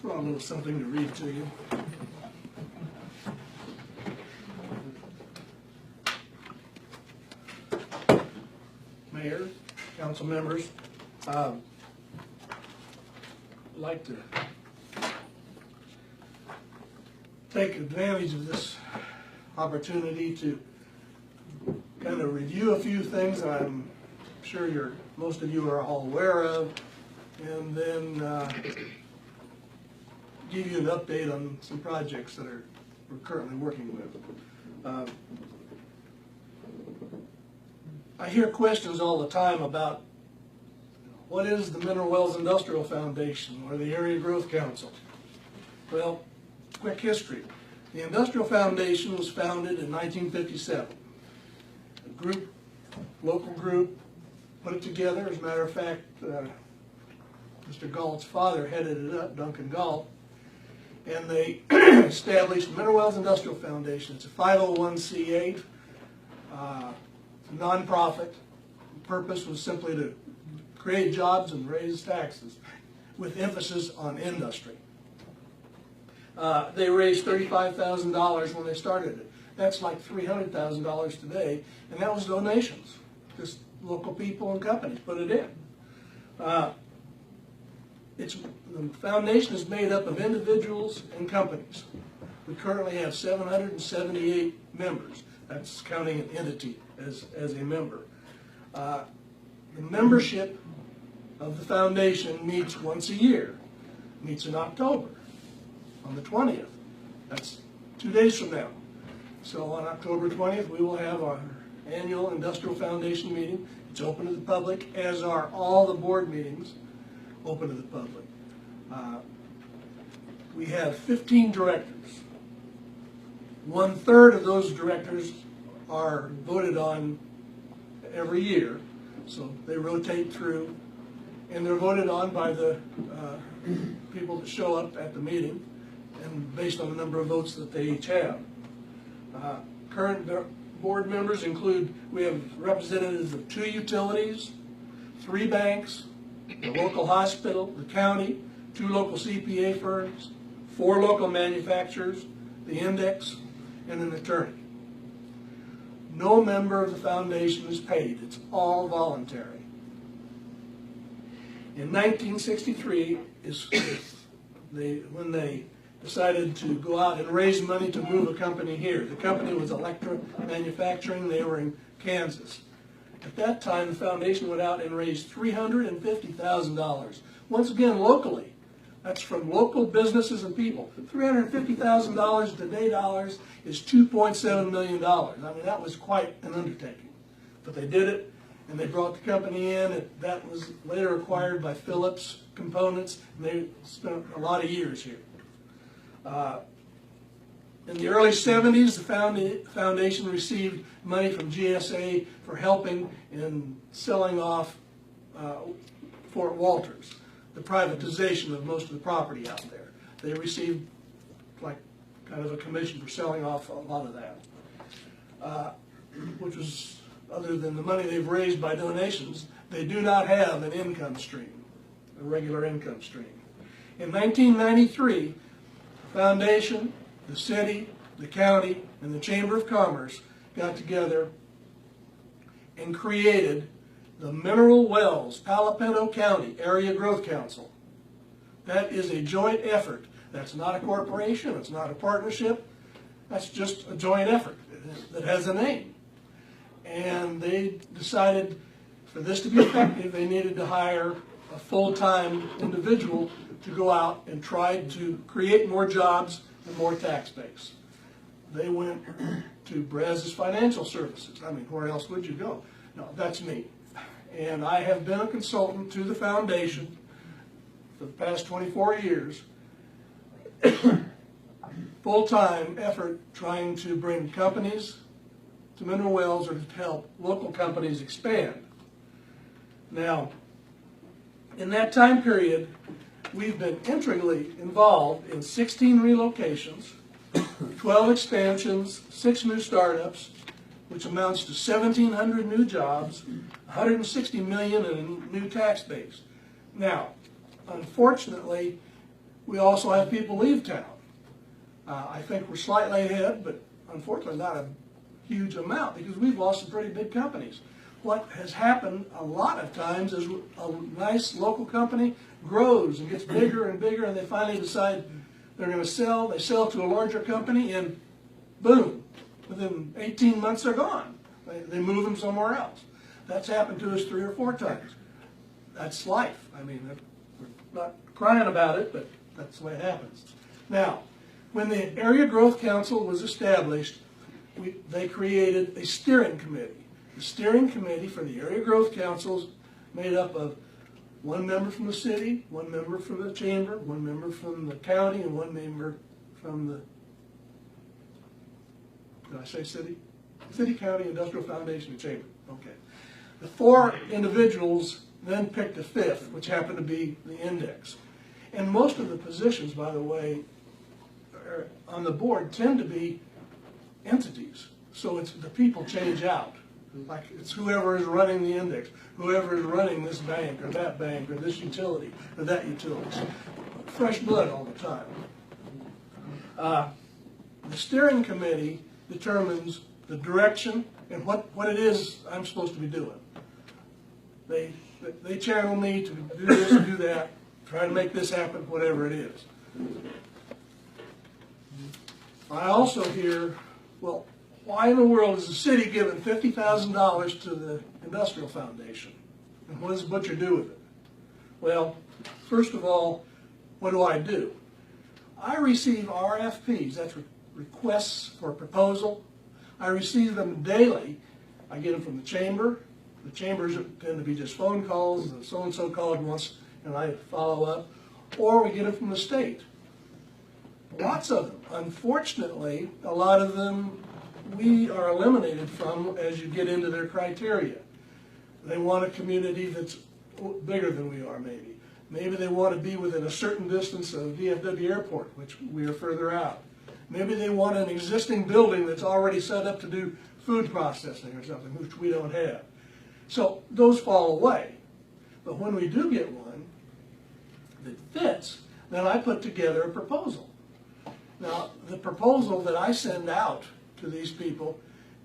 Brought a little something to read to you. Mayor, council members, I'd like to take advantage of this opportunity to kind of review a few things that I'm sure most of you are all aware of, and then give you an update on some projects that we're currently working with. I hear questions all the time about what is the Mineral Wells Industrial Foundation or the Area Growth Council. Well, quick history. The Industrial Foundation was founded in 1957. Local group, put it together. As a matter of fact, Mr. Galt's father headed it up, Duncan Galt, and they established Mineral Wells Industrial Foundation. It's a 501c8, nonprofit. The purpose was simply to create jobs and raise taxes, with emphasis on industry. They raised $35,000 when they started it. That's like $300,000 today, and that was donations. Just local people and companies put it in. The foundation is made up of individuals and companies. We currently have 778 members. That's counting an entity as a member. The membership of the foundation meets once a year. Meets in October, on the 20th. That's 2 days from now. So on October 20th, we will have our annual Industrial Foundation meeting. It's open to the public, as are all the board meetings open to the public. We have 15 directors. 1/3 of those directors are voted on every year, so they rotate through, and they're voted on by the people that show up at the meeting, and based on the number of votes that they each have. Current board members include, we have representatives of 2 utilities, 3 banks, the local hospital, the county, 2 local CPA firms, 4 local manufacturers, the index, and an attorney. No member of the foundation is paid. It's all voluntary. In 1963 when they decided to go out and raise money to move a company here. The company was Electra Manufacturing. They were in Kansas. At that time, the foundation went out and raised $350,000. Once again, locally. That's from local businesses and people. $350,000 today dollars is $2.7 million. I mean, that was quite an undertaking. But they did it, and they brought the company in. That was later acquired by Phillips Components, and they spent a lot of years here. In the early 70s, the foundation received money from GSA for helping in selling off Fort Walters, the privatization of most of the property out there. They received like kind of a commission for selling off a lot of that, which was, other than the money they've raised by donations, they do not have an income stream, a regular income stream. In 1993, the foundation, the city, the county, and the Chamber of Commerce got together and created the Mineral Wells Palo Pinto County Area Growth Council. That is a joint effort. That's not a corporation. It's not a partnership. That's just a joint effort that has a name. And they decided for this to be effective, they needed to hire a full-time individual to go out and try to create more jobs and more tax base. They went to Brazos Financial Services. I mean, where else would you go? No, that's me. And I have been a consultant to the foundation for the past 24 years, full-time effort trying to bring companies to Mineral Wells or to help local companies expand. Now, in that time period, we've been integrally involved in 16 relocations, 12 expansions, 6 new startups, which amounts to 1,700 new jobs, $160 million in new tax base. Now, unfortunately, We also have people leave town. I think we're slightly ahead, but unfortunately not a huge amount because we've lost some pretty big companies. What has happened a lot of times is a nice local company grows and gets bigger and bigger, and they finally decide they're going to sell. They sell to a larger company, and boom, within 18 months they're gone. They move them somewhere else. That's happened to us 3 or 4 times. That's life. I mean, we're not crying about it, but that's the way it happens. Now, when the Area Growth Council was established, they created a steering committee. The steering committee for the Area Growth Council is made up of 1 member from the city, 1 member from the chamber, 1 member from the county, and 1 member from the, did I say city? City, county, industrial foundation, and chamber. Okay. The 4 individuals then picked a 5th, which happened to be the index. And most of the positions, by the way, on the board tend to be entities. So it's the people change out. Like it's whoever is running the index, whoever is running this bank or this utility or that utility. Fresh blood all the time. The steering committee determines the direction and what it is I'm supposed to be doing. They channel me to do this and do that, try to make this happen, whatever it is. I also hear, well, why in the world is the city giving $50,000 to the Industrial Foundation? And what does Butcher do with it? Well, first of all, what do? I receive RFPs, that's requests for proposal. I receive them daily. I get them from the chamber. The chambers tend to be just phone calls, so-and-so called once, and I follow up. Or we get them from the state. Lots of them. Unfortunately, a lot of them we are eliminated from as you get into their criteria. They want a community that's bigger than we are, maybe. Maybe they want to be within a certain distance of DFW Airport, which we are further out. Maybe they want an existing building that's already set up to do food processing or something, which we don't have. So those fall away. But when we do get one that fits, then I put together a proposal. Now, the proposal that I send out to these people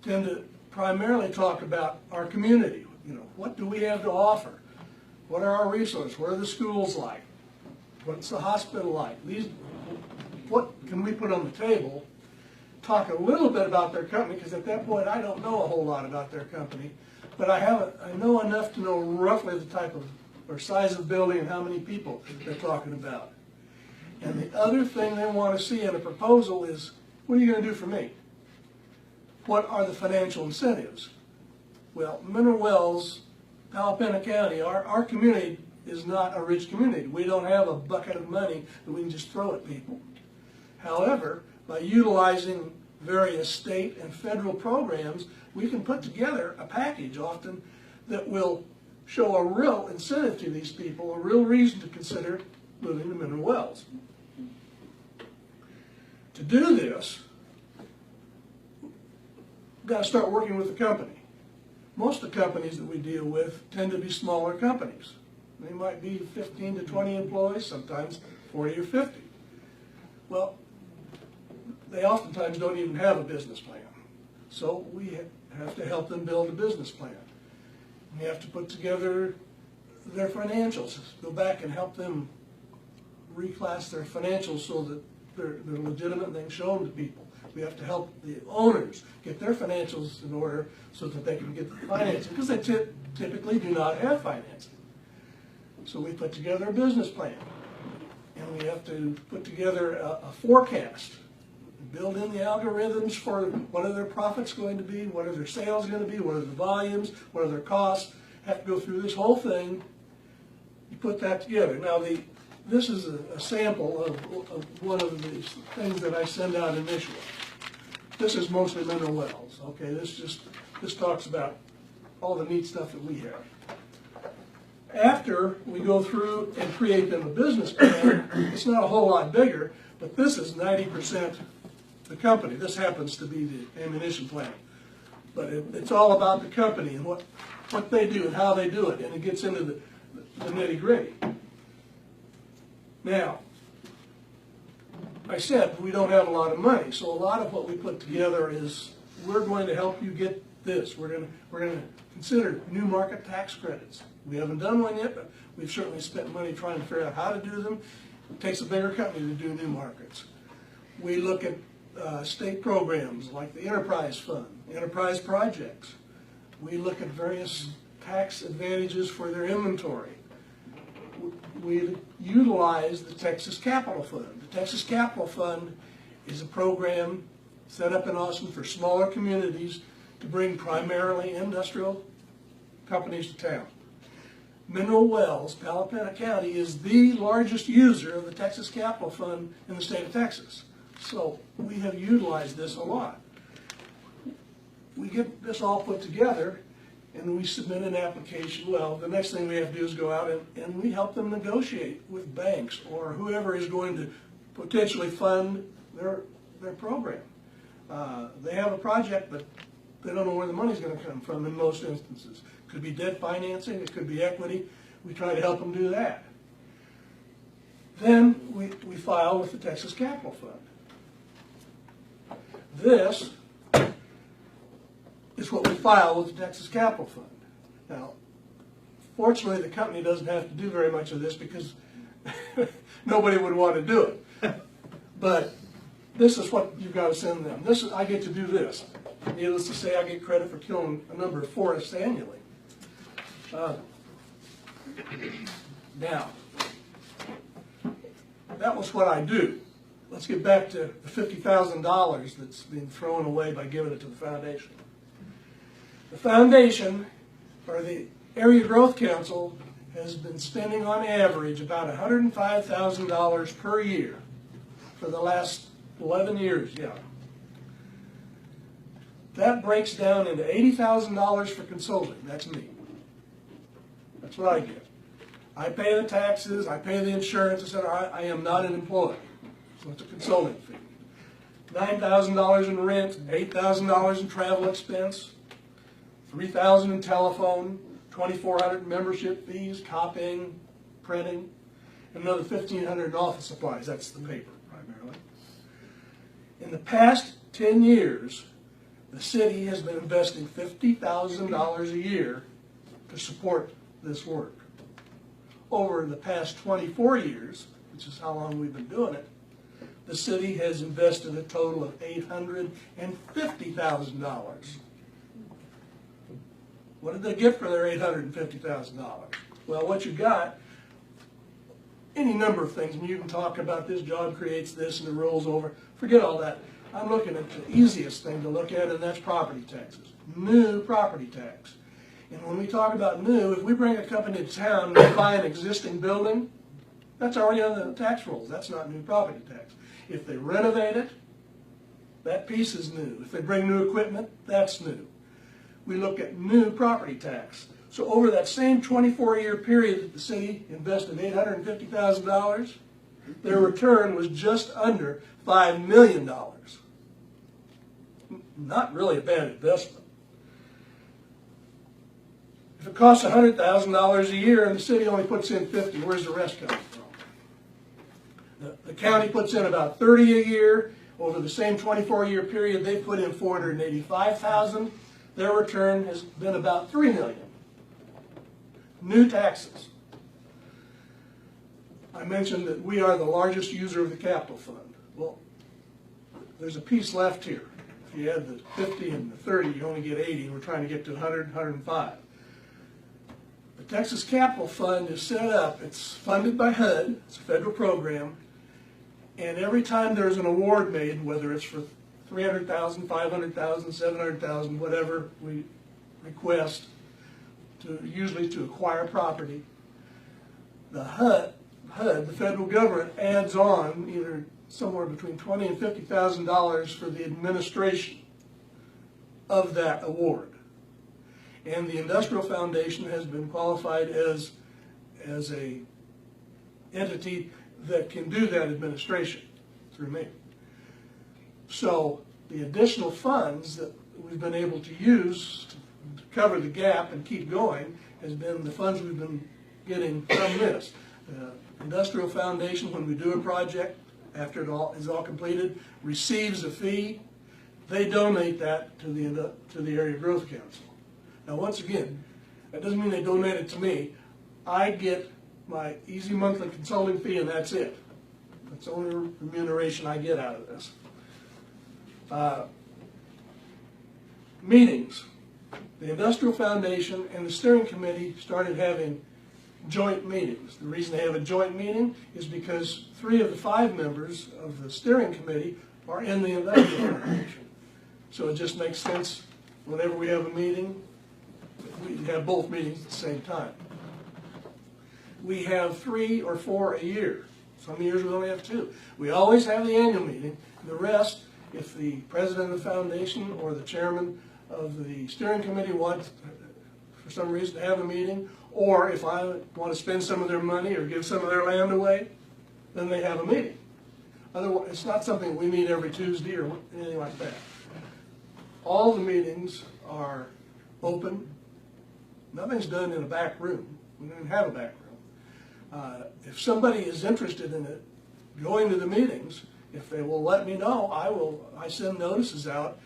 tend to primarily talk about our community. You know, what do we have to offer? What are our resources? What are the schools like? What's the hospital like? What can we put on the table? Talk a little bit about their company, because at that point I don't know a whole lot about their company, but I know enough to know roughly the type of or size of building and how many people they're talking about. And the other thing they want to see in a proposal is, what are you going to do for me? What are the financial incentives? Well, Mineral Wells, Powhatan County, our community is not a rich community. We don't have a bucket of money that we can just throw at people. However, by utilizing various state and federal programs, we can put together a package often that will show a real incentive to these people, a real reason to consider moving to Mineral Wells. To do this, we've got to start working with the company. Most of the companies that we deal with tend to be smaller companies. They might be 15 to 20 employees, sometimes 40 or 50. Well, they oftentimes don't even have a business plan. So we have to help them build a business plan. We have to put together their financials, go back and help them reclass their financials so that they're legitimate and they can show them to people. We have to help the owners get their financials in order so that they can get the financing, because they typically do not have financing. So we put together a business plan, and we have to put together a forecast, build in the algorithms for what are their profits going to be, what are their sales going to be, what are the volumes, what are their costs. Have to go through this whole thing. You put that together. Now, this is a sample of one of these things that I send out initially. This is mostly Mineral Wells. Okay, this talks about all the neat stuff that we have. After we go through and create them a business plan, it's not a whole lot bigger, but this is 90% the company. This happens to be the ammunition plant. But it's all about the company and what they do and how they do it, and it gets into the nitty-gritty. Now, I said, we don't have a lot of money, so a lot of what we put together is, we're going to help you get this. We're going to consider new market tax credits. We haven't done one yet, but we've certainly spent money trying to figure out how to do them. It takes a bigger company to do new markets. We look at state programs like the Enterprise Fund, Enterprise Projects. We look at various tax advantages for their inventory. We utilize the Texas Capital Fund. The Texas Capital Fund is a program set up in Austin for smaller communities to bring primarily industrial companies to town. Mineral Wells, Palapena County, is the largest user of the Texas Capital Fund in the state of Texas. So we have utilized this a lot. We get this all put together and we submit an application. Well, the next thing we have to do is go out and we help them negotiate with banks or whoever is going to potentially fund their program. They have a project, but they don't know where the money's going to come from in most instances. It could be debt financing, it could be equity. We try to help them do that. Then we file with the Texas Capital Fund. This is what we file with the Texas Capital Fund. Now, fortunately, the company doesn't have to do very much of this because nobody would want to do it. But this is what you've got to send them. I get to do this. Needless to say, I get credit for killing a number of forests annually. Now, that was what I do. Let's get back to the $50,000 that's being thrown away by giving it to the foundation. The foundation, or the Area Growth Council, has been spending on average about $105,000 per year for the last 11 years, yeah. That breaks down into $80,000 for consulting. That's me. That's what I get. I pay the taxes, I pay the insurance, etc. I am not an employee. So it's a consulting fee. $9,000 in rent, $8,000 in travel expense, $3,000 in telephone, $2,400 in membership fees, copying, printing, and another $1,500 in office supplies. That's the paper primarily. In the past 10 years, the city has been investing $50,000 a year to support this work. Over the past 24 years, which is how long we've been doing it, the city has invested a total of $850,000. What did they get for their $850,000? Well, what you got, any number of things, and you can talk about this job creates this and it rolls over. Forget all that. I'm looking at the easiest thing to look at, and that's property taxes. New property tax. And when we talk about new, if we bring a company to town and they buy an existing building, that's already on the tax rolls. That's not new property tax. If they renovate it, that piece is new. If they bring new equipment, that's new. We look at new property tax. So over that same 24-year period that the city invested $850,000, their return was just under $5 million. Not really a bad investment. If it costs $100,000 a year and the city only puts in $50,000, where's the rest coming from? The county puts in about $30,000 a year. Over the same 24-year period, they put in $485,000. Their return has been about $3 million. New taxes. I mentioned that we are the largest user of the capital fund. Well, there's a piece left here. If you add the 50 and the 30, you only get 80. We're trying to get to 100, 105. The Texas Capital Fund is set up. It's funded by HUD. It's a federal program. And every time there's an award made, whether it's for $300,000, $500,000, $700,000, whatever we request, usually to acquire property, the HUD, the federal government, adds on either somewhere between $20,000 and $50,000 for the administration of that award. And the Industrial Foundation has been qualified as a entity that can do that administration through me. So the additional funds that we've been able to use to cover the gap and keep going has been the funds we've been getting from this. Industrial Foundation, when we do a project, after it all is all completed, receives a fee. They donate that to the Area Growth Council. Now, once again, that doesn't mean they donate it to me. I get my easy monthly consulting fee, and that's it. That's the only remuneration I get out of this. Meetings. The Industrial Foundation and the Steering Committee started having joint meetings. The reason they have a joint meeting is because 3 of the 5 members of the Steering Committee are in the Industrial Foundation. So it just makes sense whenever we have a meeting, we have both meetings at the same time. We have 3 or 4 a year. Some years we only have 2. We always have the annual meeting. The rest, if the president of the foundation or the chairman of the steering committee wants, for some reason, to have a meeting, or if I want to spend some of their money or give some of their land away, then they have a meeting. Otherwise, it's not something we meet every Tuesday or anything like that. All the meetings are open. Nothing's done in a back room. We don't even have a back room. If somebody is interested in it, going to the meetings, if they will let me know, I send notices out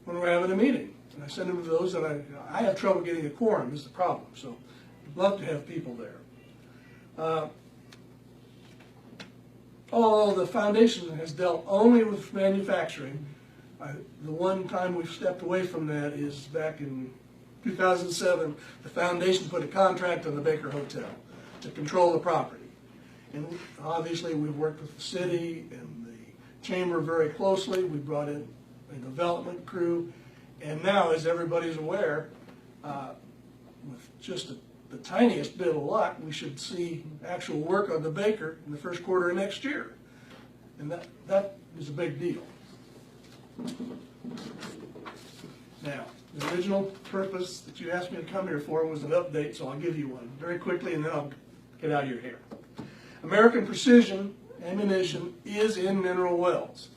when we're having a meeting. And I send them to those that I have trouble getting a quorum is the problem. So I'd love to have people there. Although the foundation has dealt only with manufacturing, the one time we've stepped away from that is back in 2007, the foundation put a contract on the Baker Hotel to control the property. And obviously we've worked with the city and the chamber very closely. We brought in a development crew. And now, as everybody's aware, with just the tiniest bit of luck, we should see actual work on the Baker in the first quarter of next year. And that is a big deal. Now, the original purpose that you asked me to come here for was an update, so I'll give you one very quickly and then I'll get out of your hair. American Precision Ammunition is in Mineral Wells.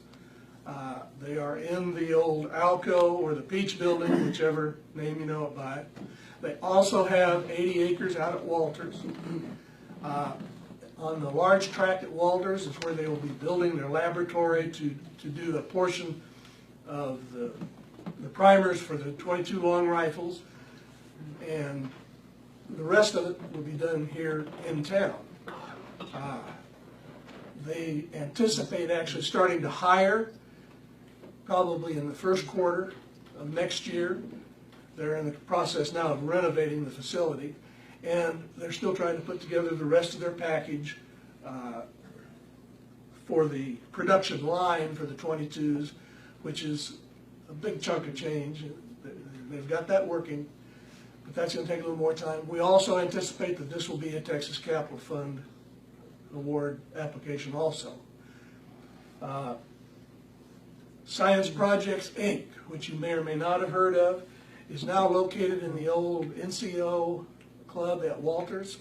They are in the old Alco or the Peach Building, whichever name you know it by. They also have 80 acres out at Walters. On the large tract at Walters is where they will be building their laboratory to do a portion of the primers for the 22 long rifles, and the rest of it will be done here in town. They anticipate actually starting to hire probably in the first quarter of next year. They're in the process now of renovating the facility, and they're still trying to put together the rest of their package for the production line for the 22s, which is a big chunk of change. They've got that working, but that's going to take a little more time. We also anticipate that this will be a Texas Capital Fund award application also. Science Projects, Inc., which you may or may not have heard of, is now located in the old NCO club at Walters.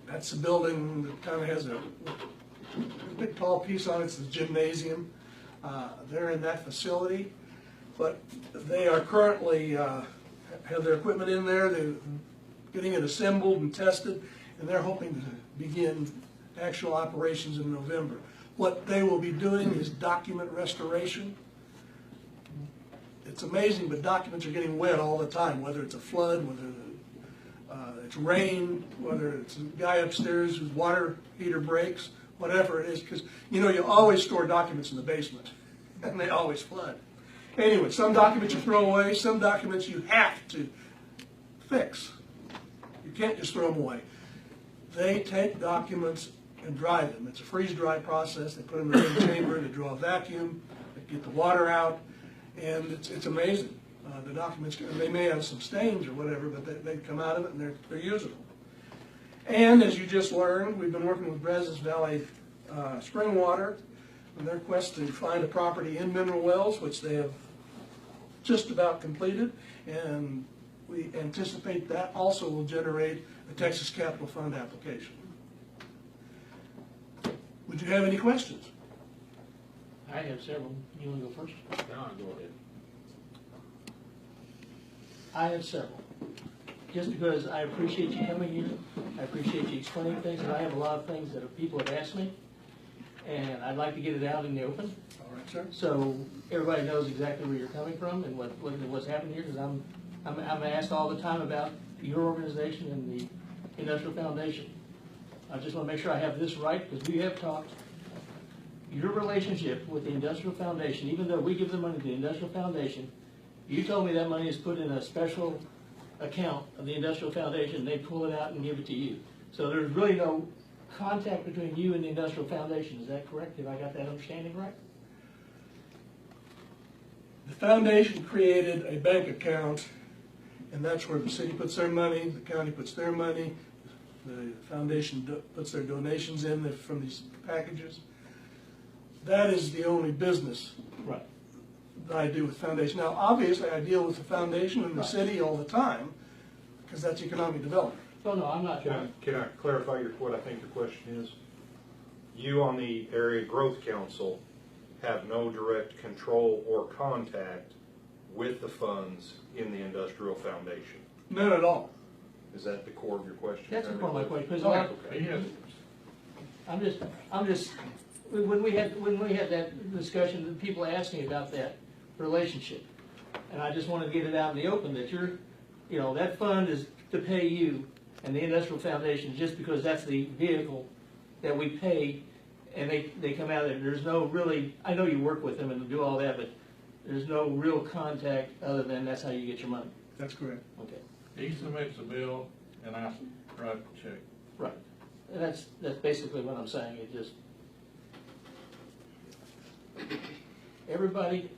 That's a building that kind of has a big tall piece on it. It's the gymnasium. They're in that facility, but they are currently have their equipment in there. They're getting it assembled and tested, and they're hoping to begin actual operations in November. What they will be doing is document restoration. It's amazing, but documents are getting wet all the time, whether it's a flood, whether it's rain, whether it's a guy upstairs whose water heater breaks, whatever it is, because you know you always store documents in the basement, and they always flood. Anyway, some documents you throw away, some documents you have to fix. You can't just throw them away. They take documents and dry them. It's a freeze-dry process. They put them in the chamber, they draw a vacuum, they get the water out, and it's amazing. The documents, they may have some stains or whatever, but they come out of it and they're usable. And as you just learned, we've been working with Brazos Valley Spring Water in their quest to find a property in Mineral Wells, which they have just about completed, and we anticipate that also will generate a Texas Capital Fund application. Would you have any questions? I have several. You want to go first? John, go ahead. I have several. Just because I appreciate you coming here, I appreciate you explaining things, and I have a lot of things that people have asked me, And I'd like to get it out in the open, All right, sir. so everybody knows exactly where you're coming from and what's happening here, because I'm asked all the time about your organization and the Industrial Foundation. I just want to make sure I have this right, because we have talked, your relationship with the Industrial Foundation, even though we give the money to the Industrial Foundation, you told me that money is put in a special account of the Industrial Foundation, they pull it out and give it to you. So there's really no contact between you and the Industrial Foundation, is that correct? Have I got that understanding right? The foundation created a bank account, and that's where the city puts their money, the county puts their money, the foundation puts their donations in from these packages. That is the only business Right. that I do with foundation. Now, obviously, I deal with the foundation and the city all the time, because that's economic development. Oh, no, I'm not. Can I clarify what I think your question is? You on the Area Growth Council have no direct control or contact with the funds in the Industrial Foundation. None at all. Is that the core of your question? That's the core of my question, because Okay. I'm just, when we had that discussion, the people asked me about that relationship. And I just wanted to get it out in the open that that fund is to pay you and the Industrial Foundation just because that's the vehicle that we pay and they come out of there. There's no really, I know you work with them and do all that, but there's no real contact other than that's how you get your money. That's correct. Okay. He submits a bill and I write the check. Right. And that's basically what I'm saying. It just, everybody,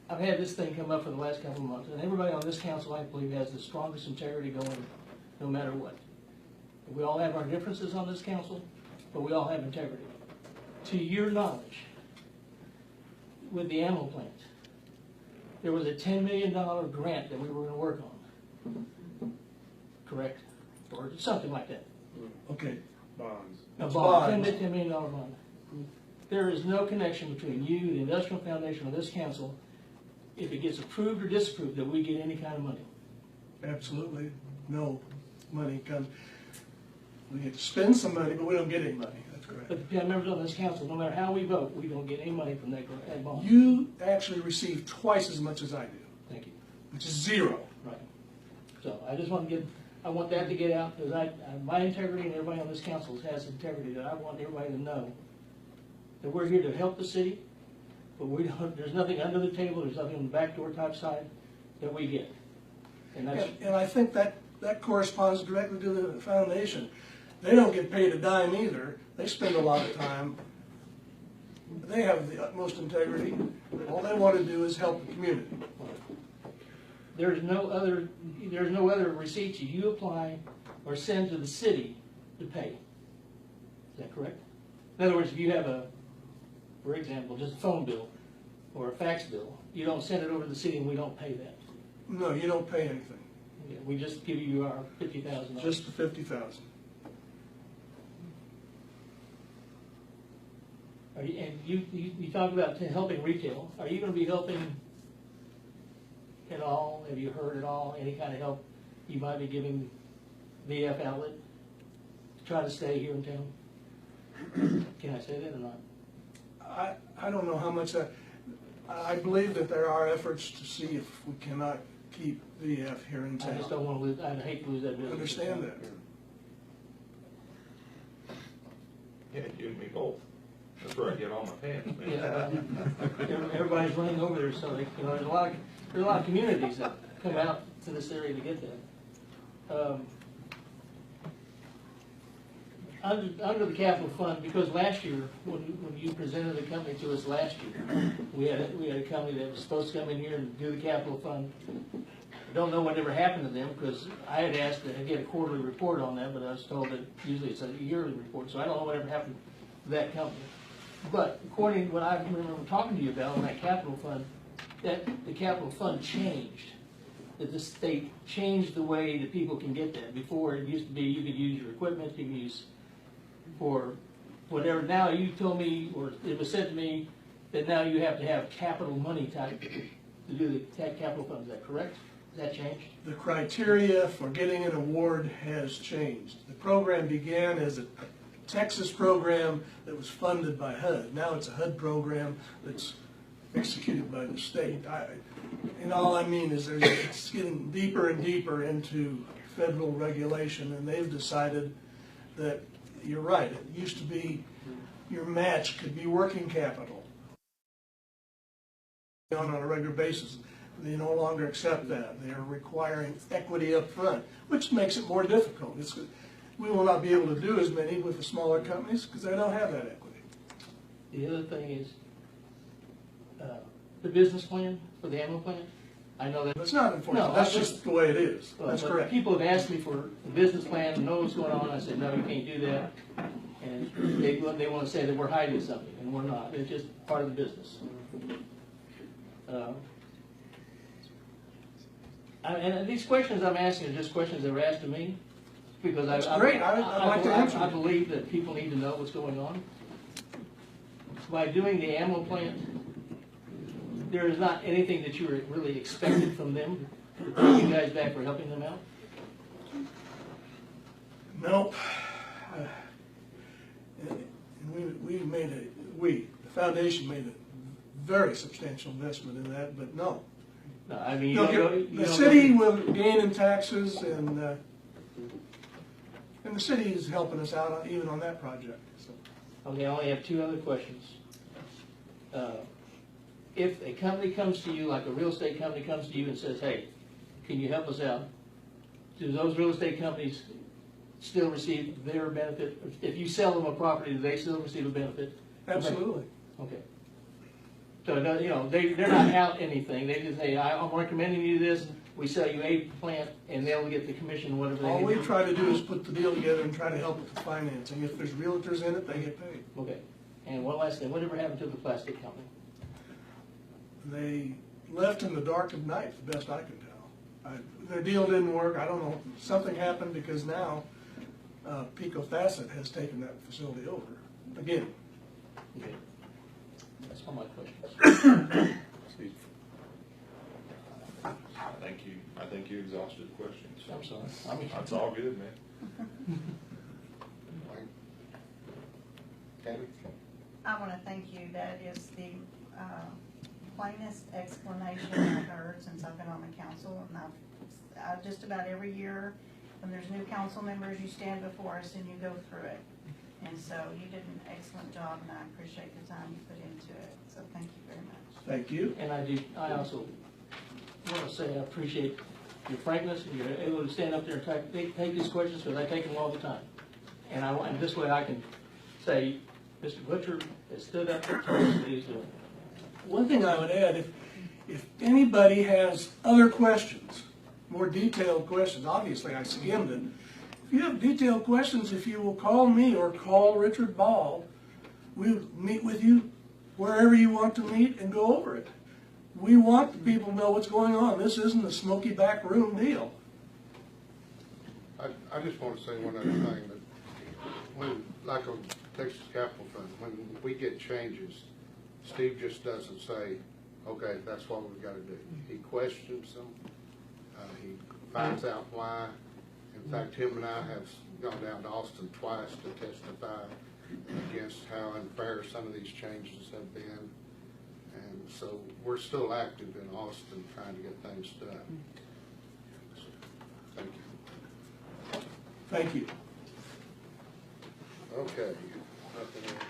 I've had this thing come up for the last couple of months, and everybody on this council, I believe, has the strongest integrity going, no matter what. We all have our differences on this council, but we all have integrity. To your knowledge, with the animal plant, there was a $10 million grant that we were gonna work on. Correct? Or something like that. Okay. Bonds. A It's bond, bonds. $10 million bond. There is no connection between you, the Industrial Foundation, or this council, if it gets approved or disapproved, that we get any kind of money. Absolutely no money comes. We get to spend some money, but we don't get any money. That's correct. But the members on this council, no matter how we vote, we don't get any money from that bond. You actually receive twice as much as I do, Thank you. which is zero. Right. So I just want to I want that to get out, because my integrity and everybody on this council has integrity, that I want everybody to know that we're here to help the city, but there's nothing under the table, there's nothing on the back door type side that we get. And that's, And I think that corresponds directly to the foundation. They don't get paid a dime either. They spend a lot of time. They have the utmost integrity. All they want to do is help the community. there's no other receipts you apply or send to the city to pay. Is that correct? In other words, if you have for example, just a phone bill or a fax bill, you don't send it over to the city and we don't pay that. No, you don't pay anything. Yeah, we just give you our $50,000. Just the 50,000. And you talk about helping retail. Are you going to be helping at all? Have you heard at all any kind of help you might be giving VF Outlet to try to stay here in town? Can I say that or not? I don't know how much I believe that there are efforts to see if we cannot keep VF here in I just town. don't want to lose. I hate to lose that business. Understand that. Yeah, you and me both. That's where I get all my pants, man. Yeah, everybody's running over there, so there's a lot of communities that come out to this area to get that. Under the capital fund, because last year, when you presented the company to us last year, we had a company that was supposed to come in here and do the capital fund. I don't know what ever happened to them, because I had asked to get a quarterly report on that, but I was told that usually it's a yearly report, so I don't know what ever happened to that company. But according to what I remember talking to you about on that capital fund, that the capital fund changed. That the state changed the way that people can get that. Before, it used to be you could use your equipment, you could use for whatever. Now you told me, or it was said to me, that now you have to have capital money type to do the capital fund. Is that correct? Has that changed? The criteria for getting an award has changed. The program began as a Texas program that was funded by HUD. Now it's a HUD program that's executed by the state. And all I mean is it's getting deeper and deeper into federal regulation, and they've decided that, you're right, it used to be your match could be working capital on a regular basis. They no longer accept that. They are requiring equity up front, which makes it more difficult. We will not be able to do as many with the smaller companies because they don't have that equity. The other thing is, the business plan for the animal plant. I know that. But it's not unfortunate. No, That's just the way it is. That's But correct. people have asked me for the business plan and know what's going on. I said, no, you can't do that. And they want to say that we're hiding something, and we're not. It's just part of the business. And these questions I'm asking are just questions that were asked to me, because That's great. I'd like to answer I them. believe that people need to know what's going on. By doing the animal plant, there is not anything that you were really expected from them. Thank you guys back for helping them out. Nope. And the foundation made a very substantial investment in that, but no. No, I mean, The city will gain in taxes, and the city is helping us out even on that project. So. Okay, I only have two other questions. If a company comes to you, like a real estate company comes to you and says, hey, can you help us out? Do those real estate companies still receive their benefit? If you sell them a property, do they still receive a benefit? Absolutely. Okay. So, they're not out anything. They just say, I'm recommending you this, we sell you a plant, and they'll get the commission, whatever they All we need. try to do is put the deal together and try to help with the financing. If there's realtors in it, they get paid. Okay. And one last thing, whatever happened to the plastic company? They left in the dark of night, the best I can tell. Their deal didn't work. I don't know. Something happened because now Pico Facet has taken that facility over again. Okay. That's all my questions. I think you exhausted the questions. I'm sorry. That's all good, man. Tammy? I want to thank you. That is the plainest explanation I've heard since I've been on the council. And I've just about every year, when there's new council members, you stand before us and you go through it. And so you did an excellent job, and I appreciate the time you put into it. So thank you very much. Thank you. And I also want to say I appreciate your frankness, and you're able to stand up there and take these questions, because I take them all the time. And this way I can say, Mr. Butcher has stood up and told us what he's doing. One thing I would add, if anybody has other questions, more detailed questions, obviously I skimmed it. If you have detailed questions, if you will call me or call Richard Ball, we'll meet with you wherever you want to meet and go over it. We want the people to know what's going on. This isn't a smoky back room deal. I just want to say one other thing, that when, like on Texas Capital Fund, when we get changes, Steve just doesn't say, okay, that's what we've got to do. He questions them, he finds out why. In fact, him and I have gone down to Austin twice to testify against how unfair some of these changes have been. And so we're still active in Austin trying to get things done. So, thank you. Thank you. Okay. Nothing else.